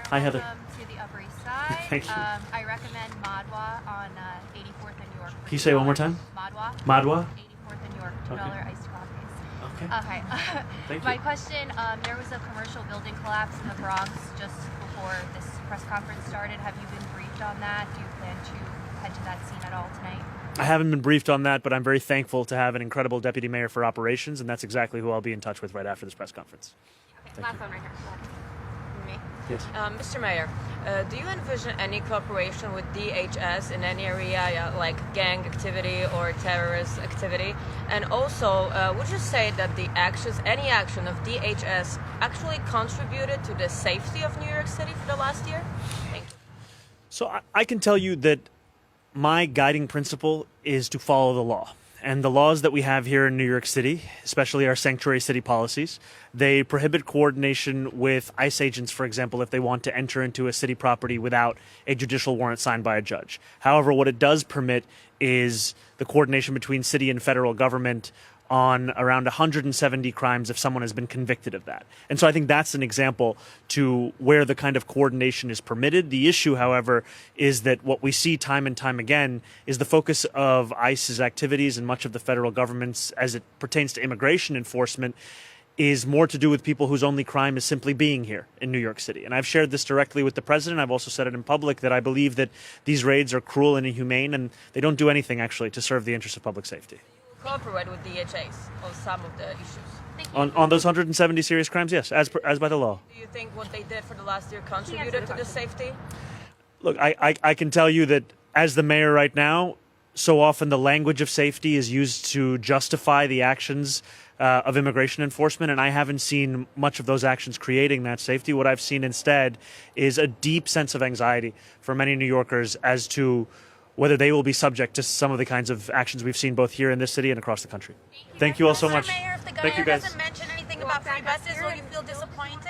Hi, Heather. Welcome to the Upper East Side. Thank you. I recommend Madwa on 84th and York. Can you say it one more time? Madwa. Madwa? 84th and York, $2 Okay. iced coffees. Okay. Okay. Thank My you. question, there was a commercial building collapse in the Bronx just before this press conference started. Have you been briefed on that? Do you plan to head to that scene at all tonight? I haven't been briefed on that, but I'm very thankful to have an incredible deputy mayor for operations, and that's exactly who I'll be in touch with right after this press conference. Okay, last one right here. Go ahead. Me? Yes. Mr. Mayor, do you envision any cooperation with DHS in any area like gang activity or terrorist activity? And also, would you say that any action of DHS actually contributed to the safety of New York City for the last year? Thank you. So I can tell you that my guiding principle is to follow the law. And the laws that we have here in New York City, especially our sanctuary city policies, they prohibit coordination with ICE agents, for example, if they want to enter into a city property without a judicial warrant signed by a judge. However, what it does permit is the coordination between city and federal government on around 170 crimes if someone has been convicted of that. And so I think that's an example to where the kind of coordination is permitted. The issue, however, is that what we see time and time again is the focus of ICE's activities and much of the federal government's as it pertains to immigration enforcement is more to do with people whose only crime is simply being here in New York City. And I've shared this directly with the president. I've also said it in public that I believe that these raids are cruel and inhumane, and they don't do anything actually to serve the interests of public safety. Cooperate with DHS on some of the issues. On those 170 serious crimes, yes, as by the law. Do you think what they did for the last year contributed to the safety? Look, I can tell you that as the mayor right now, so often the language of safety is used to justify the actions of immigration enforcement, and I haven't seen much of those actions creating that safety. What I've seen instead is a deep sense of anxiety for many New Yorkers as to whether they will be subject to some of the kinds of actions we've seen both here in this city and across the country. Thank you all so much. Mr. Mayor, if the Thank you, governor guys. doesn't mention anything about free buses, will you feel disappointed?